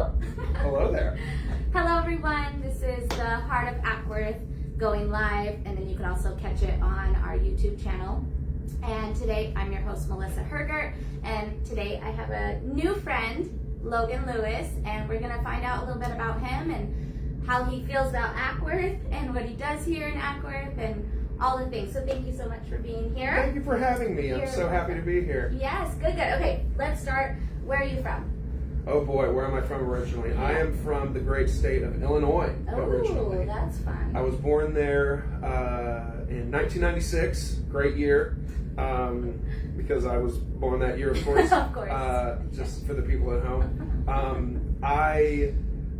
Hello. Hello there. Hello, everyone. This is the Heart of Ackworth going live, and then you can also catch it on our YouTube channel. And today, I'm your host, Melissa Hergert, and today I have a new friend, Logan Lewis, and we're going to find out a little bit about him and how he feels about Ackworth and what he does here in Ackworth and all the things. So thank you so much for being here. Thank you for having me. I'm so happy to be here. Yes, good. Okay, let's start. Where are you from? Oh boy, where am I from originally? Yeah. I am from the great state of Illinois originally. Oh, that's fun. I was born there in 1996, great year, because I was born that year, of course. Of course. Just for the people at home. I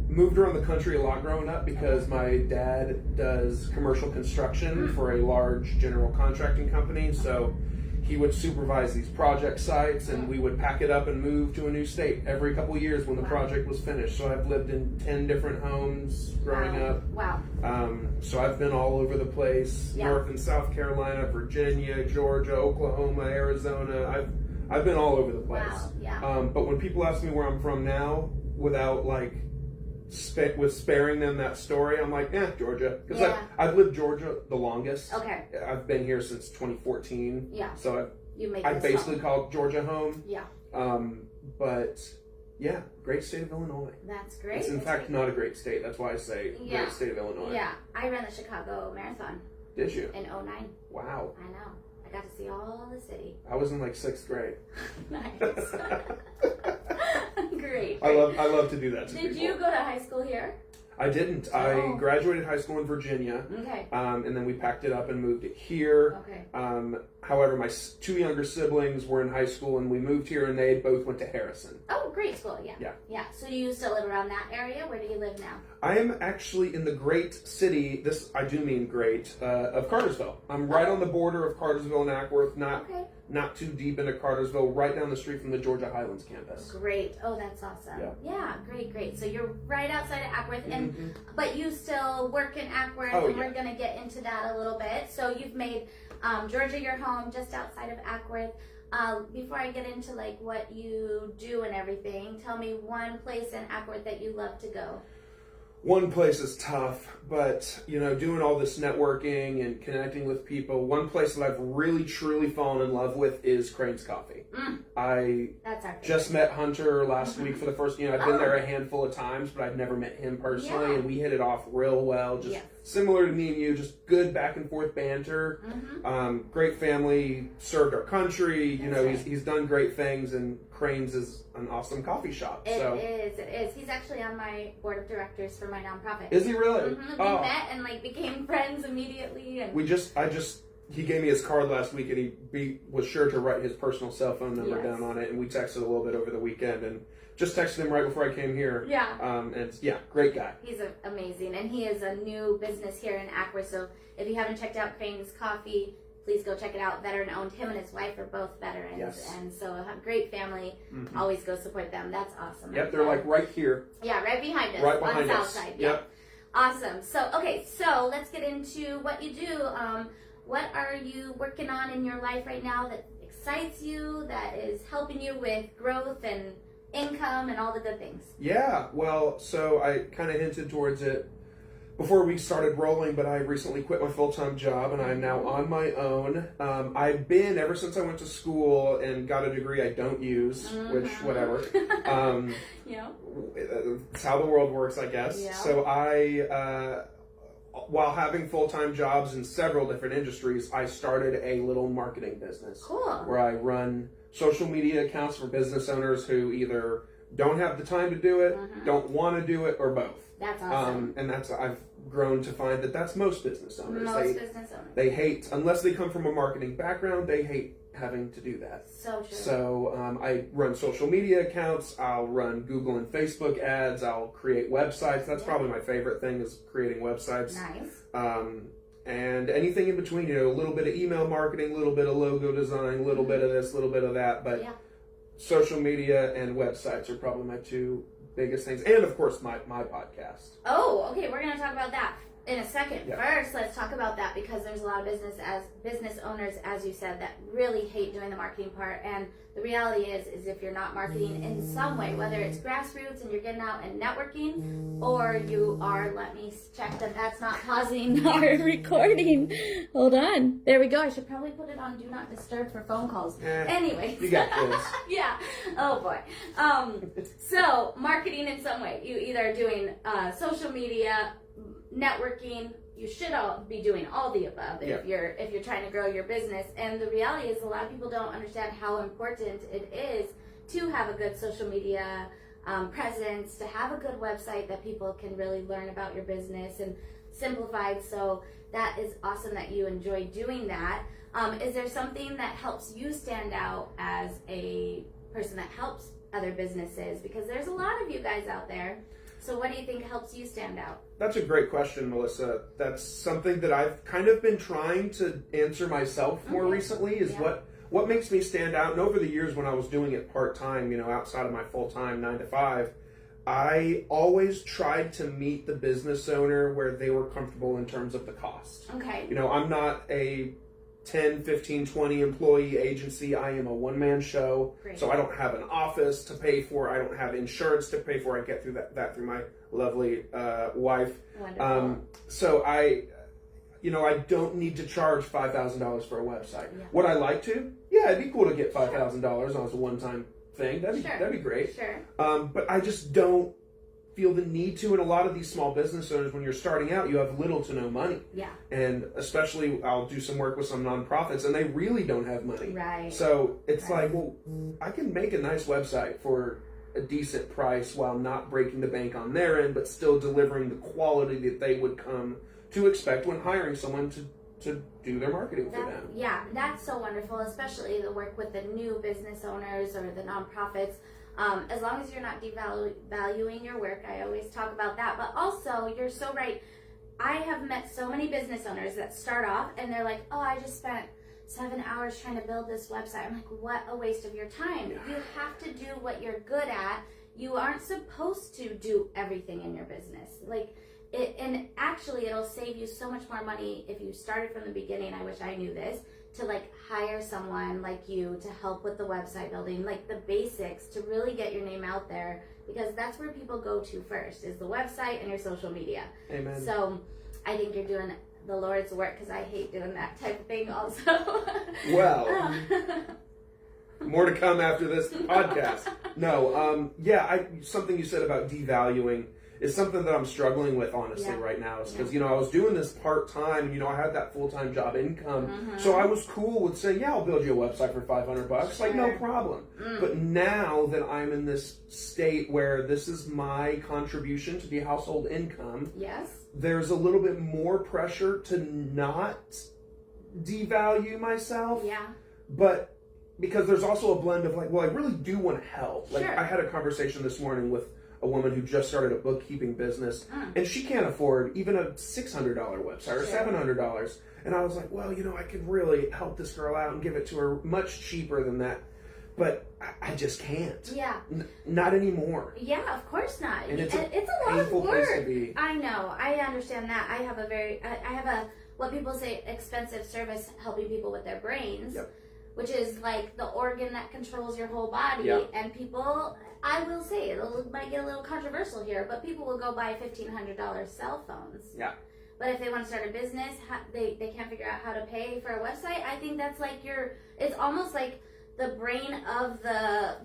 moved around the country a lot growing up because my dad does commercial construction for a large general contracting company, so he would supervise these project sites, and we would pack it up and move to a new state every couple of years when the project was finished. So I've lived in 10 different homes growing up. Wow. So I've been all over the place, North and South Carolina, Virginia, Georgia, Oklahoma, Arizona. I've been all over the place. Wow. Yeah. But when people ask me where I'm from now, without with sparing them that story, I'm like, Georgia. Because I've lived Georgia the longest. Okay. I've been here since 2014. Yeah. So I this basically home. call Georgia home. Yeah. But yeah, great state of Illinois. That's great. It's in fact not a great state. That's why I say great state of Illinois. Yeah. I ran the Chicago Marathon. Did you? In 2009. Wow. I know. I got to see all the city. I was in like 6th grade. Nice. Great. I love to do that to Did people. you go to high school here? I didn't. Oh. I graduated high school in Virginia. Okay. And then we packed it up and moved it here. Okay. However, my two younger siblings were in high school and we moved here, and they both went to Harrison. Oh, great school. Yeah. Yeah. Yeah. So do you still live around that area? Where do you live now? I am actually in the great city, I do mean great, of Cartersville. I'm right on the border of Cartersville and Ackworth, not too deep into Cartersville, right down the street from the Georgia Highlands campus. Great. Oh, that's awesome. Yeah. Great. So you're right outside of Ackworth, and but you still work in Ackworth, and we're going to get into that a little bit. So you've made Georgia your home, just outside of Ackworth. Before I get into like what you do and everything, tell me one place in Ackworth that you love to go. One place is tough, but doing all this networking and connecting with people, one place that I've really truly fallen in love with is Crane's Coffee. That's our just met Hunter last week for the first. I've been there a handful of times, but I've never met him personally, and we hit it off real well. Just similar to me and you, just good back and forth banter. Great family, served our country. He's done great things, and Crane's is an awesome coffee shop. It is. He's actually on my board of directors for my nonprofit. Is he really? We met and became friends immediately. And he gave me his card last week, and he was sure to write his personal cell phone number down on it, and we texted a little bit over the weekend, and just texted him right before I came here. Great guy. He's amazing, and he is a new business here in Ackworth, so if you haven't checked out Crane's Coffee, please go check it out. Veteran owned. Him and his wife are both veterans, and so a great family. Always go support them. That's awesome. Yep, they're right here. Yeah, right behind us. Right behind on the us. south side. Yep. Awesome. So let's get into what you do. What are you working on in your life right now that excites you, that is helping you with growth and income and all the good things? Yeah, well, so I kind of hinted towards it before we started rolling, but I recently quit my full-time job, and I'm now on my own. I've been, ever since I went to school and got a degree I don't use, which, whatever. It's how the world works, I guess. Yeah. So while having full-time jobs in several different industries, I started a little marketing business. Cool. Where I run social media accounts for business owners who either don't have the time to do it, don't want to do it, or both. That's awesome. And I've grown to find that's most business owners. Business owners. They hate, unless they come from a marketing background, they hate having to do that. So true. So I run social media accounts. I'll run Google and Facebook ads. I'll create websites. That's probably my favorite thing, is creating websites. Nice. And anything in between, a little bit of email marketing, a little bit of logo design, a little bit of this, a little bit of that. But social media and websites are probably my two biggest things. And of course, my podcast. Oh, okay. We're going to talk about that. in a second. Yeah. First, let's talk about that, because there's a lot of business owners, as you said, that really hate doing the marketing part. And the reality is if you're not marketing in some way, whether it's grassroots and you're getting out and networking, or you are, let me check that that's not pausing our recording. Hold on. There we go. I should probably put it on Do Not Disturb for phone calls. Anyways. You got kids. Yeah. Oh boy. So marketing in some way. You either are doing social media, networking. You should all be doing all the above if you're trying to grow your business. And the reality is, a lot of people don't understand how important it is to have a good social media presence, to have a good website that people can really learn about your business and simplified. So that is awesome that you enjoy doing that. Is there something that helps you stand out as a person that helps other businesses? Because there's a lot of you guys out there. So what do you think helps you stand out? That's a great question, Melissa. That's something that I've kind of been trying to answer myself more recently, is what makes me stand out. And over the years when I was doing it part-time, outside of my full-time 9 to 5, I always tried to meet the business owner where they were comfortable in terms of the cost. Okay. I'm not a 10, 15, 20 employee agency. I am a one-man show. Great. So I don't have an office to pay for. I don't have insurance to pay for. I get through that through my lovely wife. Wonderful. So I don't need to charge $5,000 for a website. Yeah. Would I like to? Yeah, it'd be cool to get $5,000 as a one-time thing. That'd be great. Sure. But I just don't feel the need to. And a lot of these small business owners, when you're starting out, you have little to no money. Yeah. And especially, I'll do some work with some nonprofits, and they really don't have money. Right. So it's like, well, I can make a nice website for a decent price while not breaking the bank on their end, but still delivering the quality that they would come to expect when hiring someone to do their marketing for them. Yeah, that's so wonderful, especially the work with the new business owners or the nonprofits. As long as you're not devaluing your work, I always talk about that. But also, you're so right. I have met so many business owners that start off and they're like, oh, I just spent 7 hours trying to build this website. I'm like, what a waste of your time. Yeah. You have to do what you're good at. You aren't supposed to do everything in your business. And actually, it'll save you so much more money if you started from the beginning. I wish I knew this. To hire someone like you to help with the website building, the basics, to really get your name out there, because that's where people go to first, is the website and your social media. Amen. So I think you're doing the Lord's work, because I hate doing that type of thing also. Well, more to come after this podcast. No, something you said about devaluing is something that I'm struggling with, honestly, right now. Is because, I was doing this part-time, and, I had that full-time job income. Mm-hmm. So I was cool with saying, yeah, I'll build you a website for $500. Sure. No problem. But now that I'm in this state where this is my contribution to the household income, there's a little bit more pressure to not devalue myself. Yeah. But because there's also a blend of I really do want to help. Sure. I had a conversation this morning with a woman who just started a bookkeeping business, and she can't afford even a $600 website or $700. And I was like, well, I could really help this girl out and give it to her much cheaper than that. But I just can't. Yeah. Not anymore. Yeah, of course not. And it's a lot of work. Place to be. I know. I understand that. I have a what people say expensive service helping people with their brains. Yep. Which is the organ that controls your whole body. Yep. And people, I will say, it might get a little controversial here, but people will go buy $1,500 cell phones. Yeah. But if they want to start a business, they can't figure out how to pay for a website. I think that's it's almost like the brain of the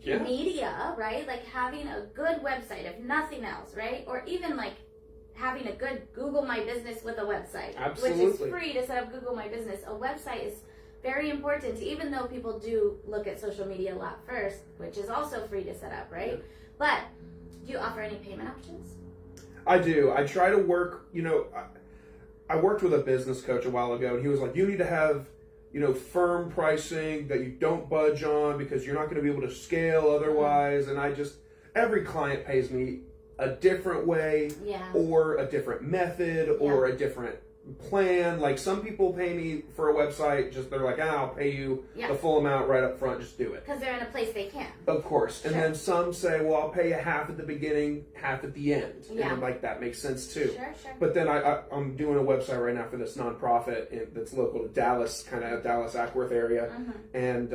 media, right? Having a good website, if nothing else, right? Or even having a good Google My Business with a website. Absolutely. Which is free to set up Google My Business. A website is very important, even though people do look at social media a lot first, which is also free to set up, right? Yeah. But do you offer any payment options? I do. I try to work, I worked with a business coach a while ago, and he was like, you need to have, firm pricing that you don't budge on because you're not going to be able to scale otherwise. And every client pays me a different way or a different method or a different plan. Like some people pay me for a website, just they're like, I'll pay you Yeah. the full amount right up front, just do it. Because they're in a place they can. Of course. And Sure. then some say, well, I'll pay you half at the beginning, half at the end. Yeah. And I'm like, that makes sense too. Sure. But then I'm doing a website right now for this nonprofit that's local to Dallas, kind of Dallas Ackworth area. And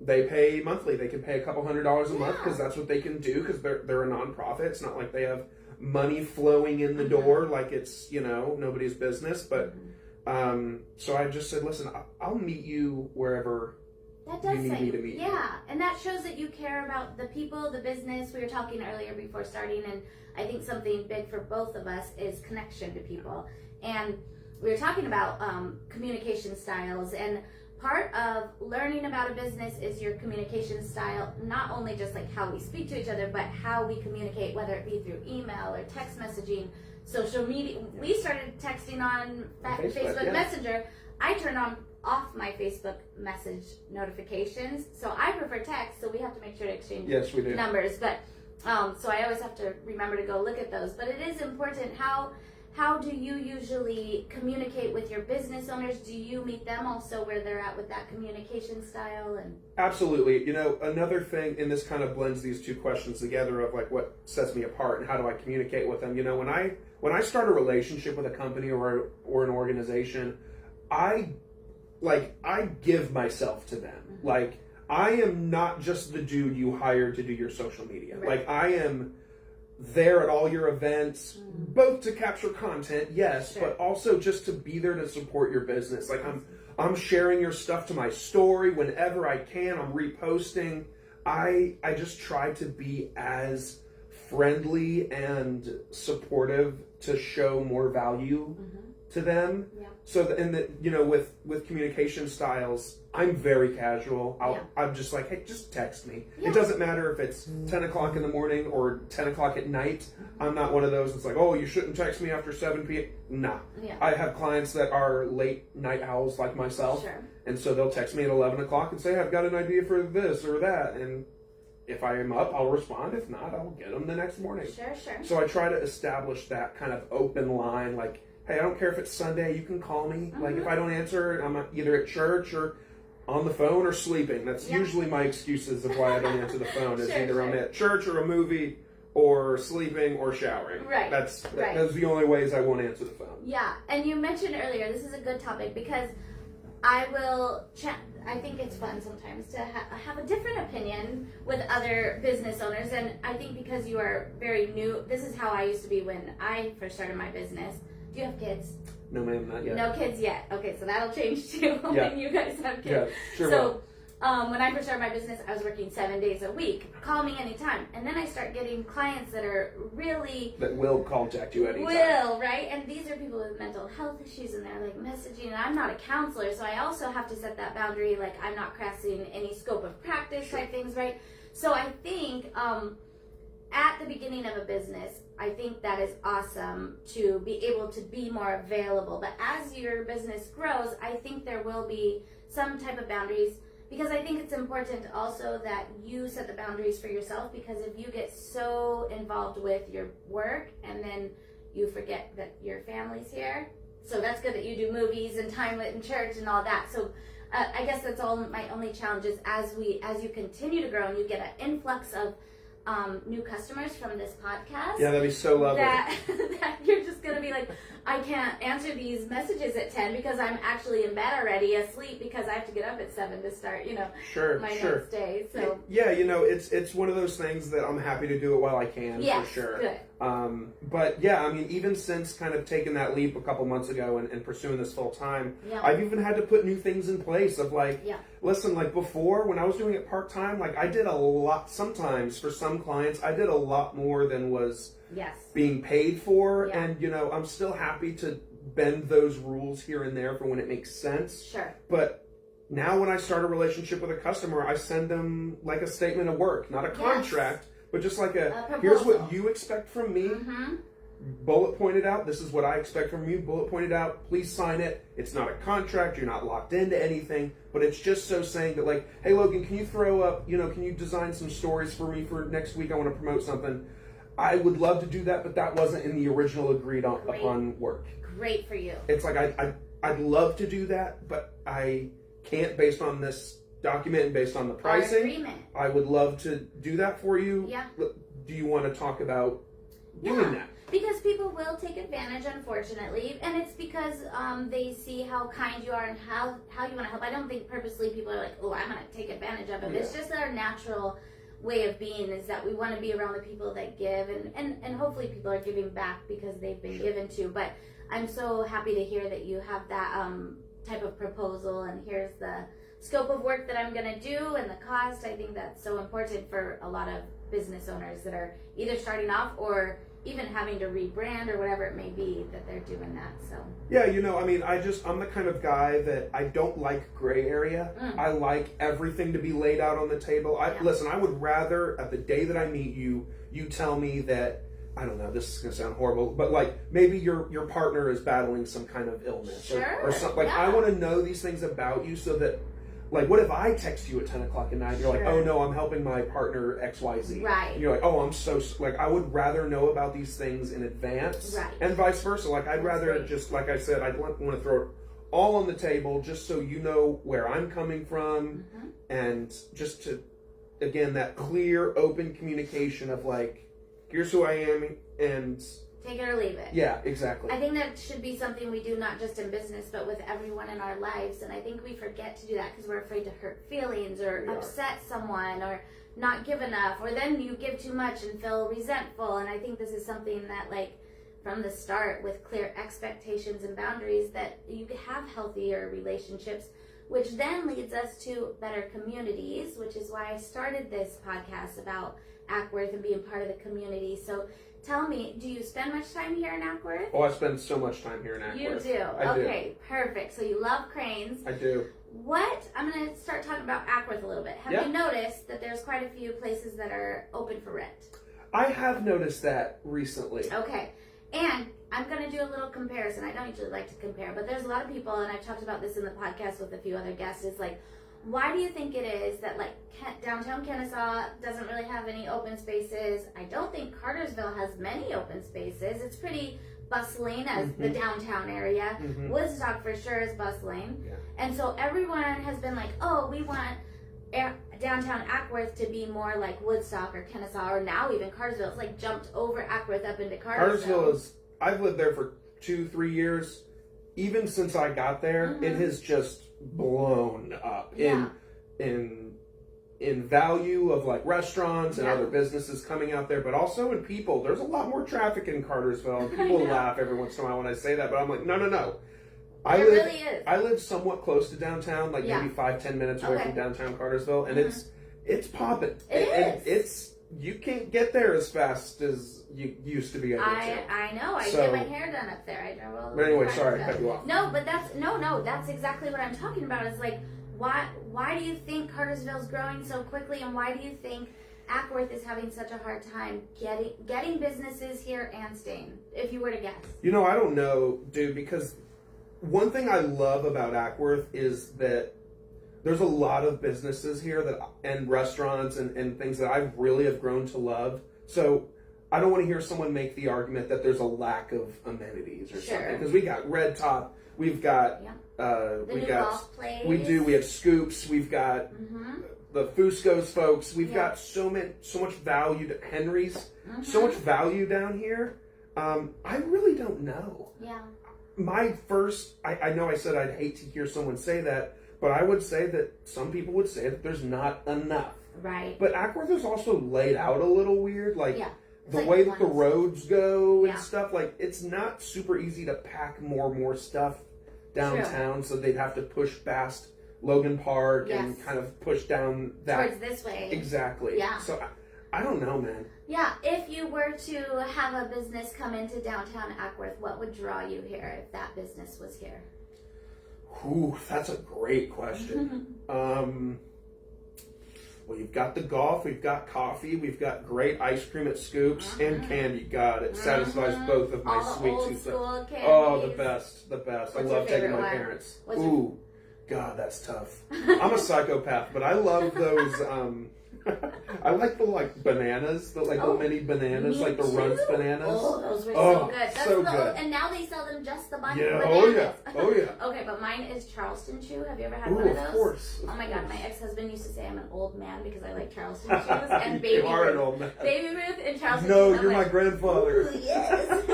they pay monthly. They can pay a couple $100s a month because that's what they can do because they're a nonprofit. It's not like they have money flowing in the door like it's, nobody's business. But so I just said, listen, I'll meet you wherever that does you need me to meet you. Yeah, and that shows that you care about the people, the business. We were talking earlier before starting, and I think something big for both of us is connection to people. And we were talking about communication styles, and part of learning about a business is your communication style, not only just like how we speak to each other, but how we communicate, whether it be through email or text messaging, social media. We started texting on Facebook yeah. Messenger. I turned off my Facebook message notifications, so I prefer text, so we have to make sure to exchange Yes, we do. numbers. But so I always have to remember to go look at those. But it is important. How do you usually communicate with your business owners? Do you meet them also where they're at with that communication style? And Absolutely. Another thing, and this kind of blends these two questions together of like what sets me apart and how do I communicate with them. When I start a relationship with a company or an organization, I give myself to them. Mm-hmm. Like I am not just the dude you hired to do your social media. Right. Like I am there at all your events, both to capture content, yes, Sure. but also just to be there to support your business. Like I'm sharing your stuff to my story whenever I can. I'm reposting. I just try to be as friendly and supportive to show more value to them. Yeah. So with communication styles, I'm very casual. I'm just like, hey, just text me. Yeah. It doesn't matter if it's 10 o'clock in the morning or 10 o'clock at night. I'm not one of those that's like, oh, you shouldn't text me after 7 p.m. Nah. Yeah. I have clients that are late night owls like myself. Sure. And so they'll text me at 11 o'clock and say, I've got an idea for this or that. And if I am up, I'll respond. If not, I'll get them the next morning. Sure. So I try to establish that kind of open line, like, hey, I don't care if it's Sunday, you can call me. Like, if I don't answer, I'm either at church or on the phone or sleeping. That's usually my excuses of why I don't answer the phone. Is either I'm at church or a movie or sleeping or showering. Right. That's the only ways I won't answer the phone. Yeah, and you mentioned earlier, this is a good topic because I think it's fun sometimes to have a different opinion with other business owners, and I think because you are very new, this is how I used to be when I first started my business. Do you have kids? No, ma'am, not yet. No kids yet. Okay, so that'll change too when you guys have kids. Yeah, sure So when I first started my business, I was working 7 days a week. Call me anytime. And then I start getting clients that are really... That will contact you anytime. Will, right? And these are people with mental health issues and they're like messaging. And I'm not a counselor, so I also have to set that boundary. Like I'm not crossing any scope of practice type things, right? So I think at the beginning of a business, I think that is awesome to be able to be more available. But as your business grows, I think there will be some type of boundaries, because I think it's important also that you set the boundaries for yourself, because if you get so involved with your work and then you forget that your family's here. So that's good that you do movies and time in church and all that. So I guess that's all my only challenge is as you continue to grow and you get an influx of new customers from this podcast. Yeah, that'd be so lovely. That you're just going to be like, I can't answer these messages at 10 because I'm actually in bed already, asleep, because I have to get up at 7 to start, my next day. So yeah, it's one of those things that I'm happy to do it while I can, yes, for sure. Good. But yeah, I mean, even since kind of taking that leap a couple months ago and pursuing this full time, I've even had to put new things in place of like, listen, like before when I was doing it part time, like I did a lot. Sometimes for some clients, I did a lot more than was being paid for, and I'm still happy to bend those rules here and there for when it makes sense. Sure. But now when I start a relationship with a customer, I send them like a statement of work, not a contract, but just like here's what you expect from me. Bullet pointed out, this is what I expect from you. Bullet pointed out, please sign it. It's not a contract. You're not locked into anything, but it's just so saying that like, hey Logan, can you throw up, can you design some stories for me for next week? I want to promote something. I would love to do that, but that wasn't in the original agreed upon work. great for you. It's like I'd love to do that, but I can't based on this document and based on the pricing. Agreement. I would love to do that for you. Yeah. Do you want to talk about doing that? Because people will take advantage, unfortunately, and it's because they see how kind you are and how you want to help. I don't think purposely people are like, oh, I'm going to take advantage of it. Yeah. It's just our natural way of being is that we want to be around the people that give, and hopefully people are giving back because they've been given to. But I'm so happy to hear that you have that type of proposal, and here's the scope of work that I'm going to do and the cost. I think that's so important for a lot of business owners that are either starting off or even having to rebrand or whatever it may be, that they're doing that. So yeah, I mean, I'm the kind of guy that I don't like gray area. I like everything to be laid out on the table. Listen, I would rather at the day that I meet you tell me that, I don't know, this is gonna sound horrible, but like maybe your partner is battling some kind of illness or something. Like I want to know these things about you so that, like, what if I text you at 10 o'clock at night? You're like, oh no, I'm helping my partner XYZ. Right. And you're like, oh, I'm so, like, I would rather know about these things in advance. Right. And vice versa. Like, I'd rather just, like I said, I'd want to throw it all on the table just so you know where I'm coming from. And just to, again, that clear, open communication of like, here's who I am and take it or leave it. Yeah, exactly. I think that should be something we do not just in business, but with everyone in our lives. And I think we forget to do that because we're afraid to hurt feelings or upset someone or not give enough. Or then you give too much and feel resentful. And I think this is something that, like, from the start with clear expectations and boundaries, that you could have healthier relationships, which then leads us to better communities, which is why I started this podcast about Ackworth and being part of the community. So tell me, do you spend much time here in Ackworth? Oh, I spend so much time here in Ackworth. You do? I do. Okay, perfect. So you love cranes. I do. I'm going to start talking about Ackworth a little bit. Have you noticed that there's quite a few places that are open for rent? I have noticed that recently. Okay. And I'm going to do a little comparison. I don't usually like to compare, but there's a lot of people, and I've talked about this in the podcast with a few other guests, is like, why do you think it is that, like, downtown Kennesaw doesn't really have any open spaces? I don't think Cartersville has many open spaces. It's pretty bustling as the downtown area. Woodstock for sure is bustling. Yeah. And so everyone has been like, oh, we want downtown Ackworth to be more like Woodstock or Kennesaw, or now even Cartersville. It's like jumped over Ackworth up into Cartersville. I've lived there for 2-3 years. Even since I got there, it has just blown up in value of like restaurants and other businesses coming out there, but also in people. There's a lot more traffic in Cartersville, and people laugh every once in a while when I say that, but I'm like, no. I live somewhat close to downtown, like maybe 5-10 minutes away from downtown Cartersville, and it's popping. You can't get there as fast as you used to be able to. I know. I get my hair done up there. But anyway, sorry to cut you off. No, but that's exactly what I'm talking about. Is like, why do you think Cartersville's growing so quickly, and why do you think Ackworth is having such a hard time getting businesses here and staying? If you were to guess. I don't know, dude. Because one thing I love about Ackworth is that there's a lot of businesses here and restaurants and things that I really have grown to love. So I don't want to hear someone make the argument that there's a lack of amenities or something. Because we got Red Top, we've got golf place. We have Scoops, we've got the Fusco's folks, we've got so much value to Henry's, so much value down here. I really don't know. Yeah. I know I said I'd hate to hear someone say that, but I would say that some people would say that there's not enough. Right. But Ackworth is also laid out a little weird. Like, the way that the roads go and stuff, like, it's not super easy to pack more stuff downtown, so they'd have to push past Logan Park and kind of push down that. Towards this way. Exactly. Yeah. So, I don't know, man. Yeah, if you were to have a business come into downtown Ackworth, what would draw you here if that business was here? Ooh, that's a great question. Well, you've got the golf, we've got coffee, we've got great ice cream at Scoops, and candy. God, it satisfies both of my sweet tooth. Oh, the best. What's I love taking my parents. Ooh, God, that's tough. I'm a psychopath, but I love those. I like the bananas, the mini bananas, me like the too. Runts bananas. Oh, those were so good. That's so the good. And now they sell them just the Yeah, bananas. oh yeah, oh yeah. Okay, but mine is Charleston chew. Have you ever had Ooh, one of those? Of course. Oh my god, my ex-husband used to say I'm an old man because I like Charleston chews and Baby You are Ruth. an old man. Baby Ruth and Charleston No, chews. you're my grandfather. Ooh, yes.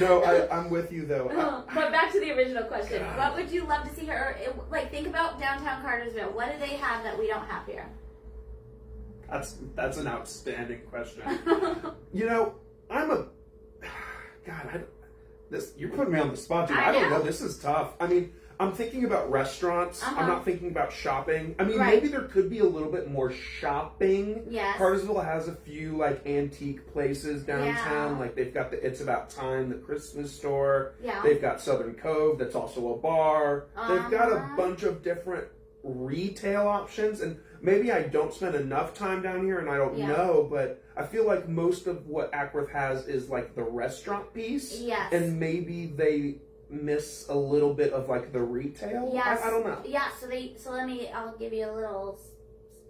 No, I'm with you though. But back to the original question. God. What would you love to see here? Or, think about downtown Cartersville. What do they have that we don't have here? That's an outstanding question. You're putting me on the spot, dude. I don't know. This is tough. I mean, I'm thinking about restaurants. I'm not thinking about shopping. I mean, maybe there could be a little bit more shopping. Yes. Cartersville has a few antique places downtown. Like they've got the It's About Time, the Christmas store. Yeah. They've got Southern Cove, that's also a bar. They've got a bunch of different retail options, and maybe I don't spend enough time down here and I don't know, but I feel like most of what Ackworth has is the restaurant piece. Yes. And maybe they miss a little bit of the retail. Yes. I don't know. Yeah, I'll give you a little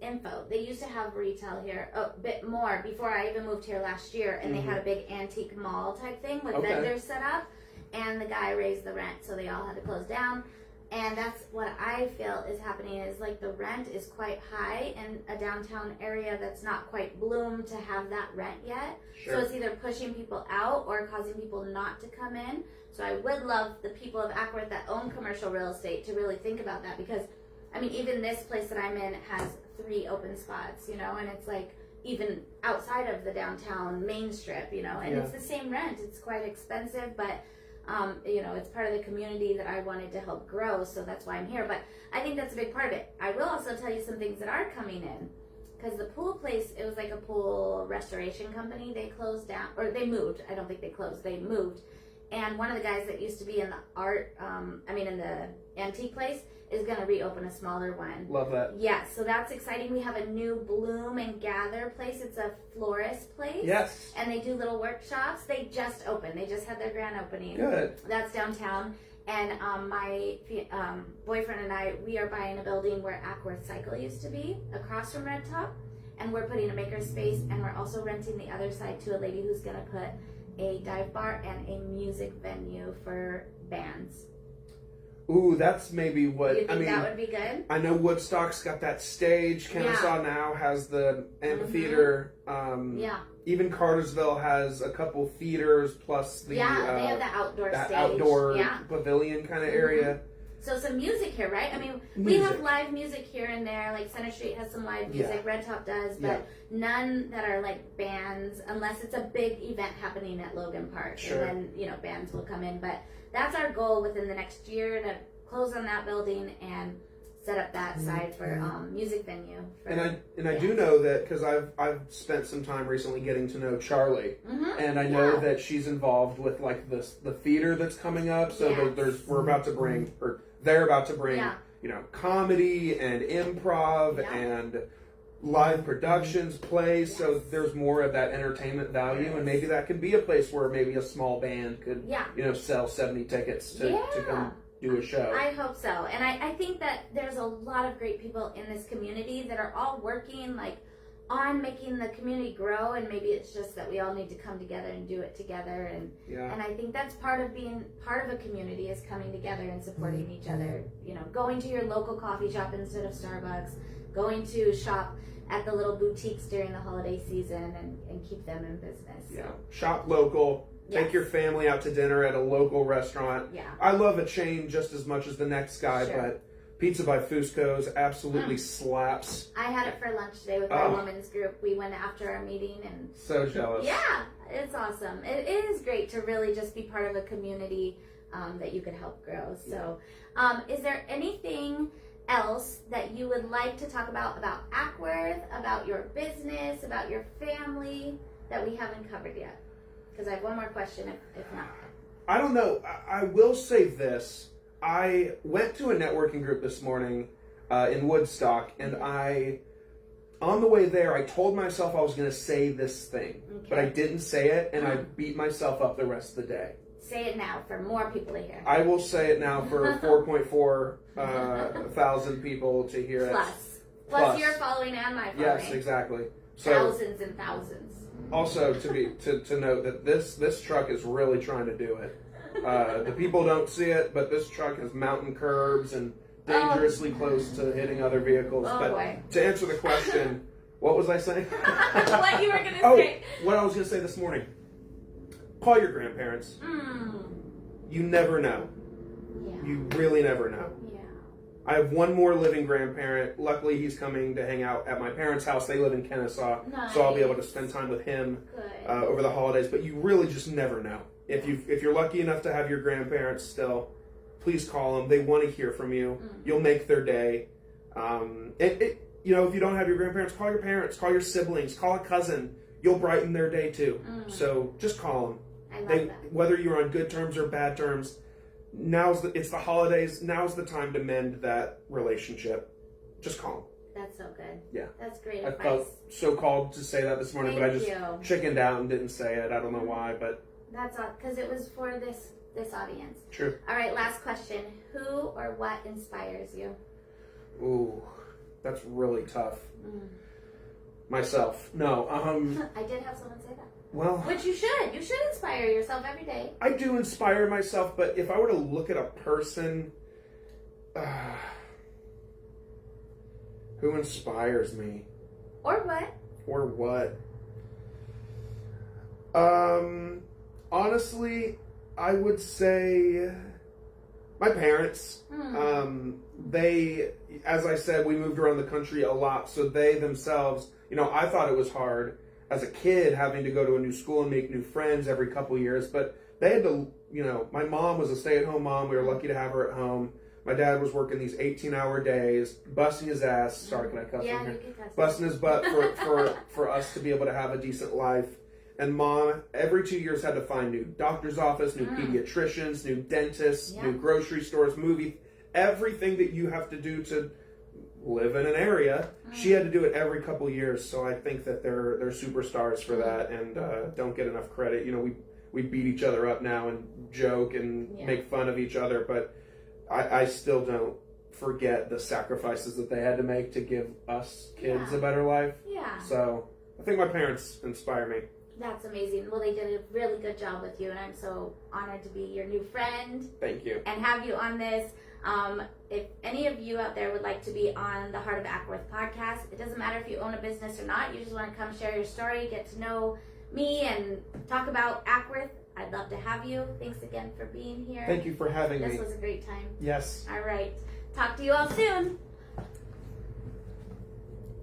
info. They used to have retail here a bit more before I even moved here last year, and they had a big antique mall type thing with vendors set up, and the guy raised the rent, so they all had to close down. And that's what I feel is happening is the rent is quite high in a downtown area that's not quite bloomed to have that rent yet. Sure. So it's either pushing people out or causing people not to come in. So I would love the people of Ackworth that own commercial real estate to really think about that, because I mean, even this place that I'm in has 3 open spots, and it's even outside of the downtown main strip, and it's the same rent. It's quite expensive, but it's part of the community that I wanted to help grow, so that's why I'm here. But I think that's a big part of it. I will also tell you some things that are coming in, because the pool place, it was a pool restoration company. They closed down, or they moved. I don't think they closed. They moved. And one of the guys that used to be in the in the antique place is going to reopen a smaller one. Love that. Yeah, so that's exciting. We have a new Bloom and Gather place. It's a florist place. Yes. And they do little workshops. They just opened. They just had their grand opening. Good. That's downtown. And my boyfriend and I, we are buying a building where Ackworth Cycle used to be, across from Red Top. And we're putting a maker space, and we're also renting the other side to a lady who's going to put a dive bar and a music venue for bands. Ooh, that's maybe what You think that would be good? I know Woodstock's got that stage. Kennesaw now has the amphitheater. Even Cartersville has a couple theaters plus the they have the outdoor that stage. outdoor pavilion kind of area. So some music here, right? I mean, we have live music here and there. Center Street has some live music. Red Top does, but none that are bands, unless it's a big event happening at Logan Park. Sure. And then, bands will come in. But that's our goal within the next year, to close on that building and set up that side for music venue. And I do know that because I've spent some time recently getting to know Charlie, and I know that she's involved with the theater that's coming up. So they're about to bring, or they're about to bring, comedy and improv and live productions, plays. So there's more of that entertainment value, and maybe that could be a place where maybe a small band could sell 70 tickets to come do a show. I hope so. And I think that there's a lot of great people in this community that are all working on making the community grow, and maybe it's just that we all need to come together and do it together, and I think that's part of being part of a community, is coming together and supporting each other. Going to your local coffee shop instead of Starbucks, going to shop at the little boutiques during the holiday season and keep them in business. Yeah. Shop local. Take your family out to dinner at a local restaurant. Yeah. I love a chain just as much as the next guy, but Pizza by Fusco's absolutely slaps. I had it for lunch today with my women's group. We went after our meeting and... So jealous. Yeah, it's awesome. It is great to really just be part of a community that you could help grow. So is there anything else that you would like to talk about Ackworth, about your business, about your family, that we haven't covered yet? Because I have one more question, if not. I don't know. I will say this. I went to a networking group this morning in Woodstock, and on the way there, I told myself I was going to say this thing, but I didn't say it, and I beat myself up the rest of the day. Say it now for more people to hear. I will say it now for 4.4 thousand people to hear it. Plus your following and my following. Yes, exactly. So, thousands and thousands. Also, to note that this truck is really trying to do it. The people don't see it, but this truck has mountain curbs and dangerously close to hitting other vehicles. But boy. To answer the question, what was I saying? What you were going to say. What I was going to say this morning. Call your grandparents. You never know. Yeah. You really never know. Yeah. I have one more living grandparent. Luckily, he's coming to hang out at my parents' house. They live in Kennesaw, so I'll be able to spend time with him over the holidays. But you really just never know. If you're lucky enough to have your grandparents still, please call them. They want to hear from you. You'll make their day. If you don't have your grandparents, call your parents, call your siblings, call a cousin. You'll brighten their day too. So just call them. I love that. Whether you're on good terms or bad terms, it's the holidays. Now's the time to mend that relationship. Just call them. That's so good. Yeah. That's great I advice. felt so called to say that this morning, but I just chickened out and didn't say it. I don't know why, but that's all because it was for this audience. True. All right, last question. Who or what inspires you? Ooh, that's really tough. Myself. No. I did have someone say that. Well, which you should. You should inspire yourself every day. I do inspire myself, but if I were to look at a person, who inspires me? Or what? Or what? Honestly, I would say my parents. They, as I said, we moved around the country a lot, so they themselves, I thought it was hard as a kid having to go to a new school and make new friends every couple years, but they had to, my mom was a stay-at-home mom. We were lucky to have her at home. My dad was working these 18-hour days, busting his ass. Sorry, can I cuss? Yeah, you can cuss. Busting his butt for us to be able to have a decent life. And mom, every 2 years, had to find new doctor's office, new pediatricians, new dentists, new grocery stores, everything that you have to do to live in an area. She had to do it every couple years. So I think that they're superstars for that, and don't get enough credit. We beat each other up now and joke and make fun of each other, but I still don't forget the sacrifices that they had to make to give us kids a better life. Yeah. So I think my parents inspire me. That's amazing. Well, they did a really good job with you, and I'm so honored to be your new friend. Thank you. And have you on this. If any of you out there would like to be on the Heart of Ackworth podcast, it doesn't matter if you own a business or not. You just want to come share your story, get to know me, and talk about Ackworth. I'd love to have you. Thanks again for being here. Thank you for having me. This was a great time. Yes. All right. Talk to you all soon.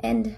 End.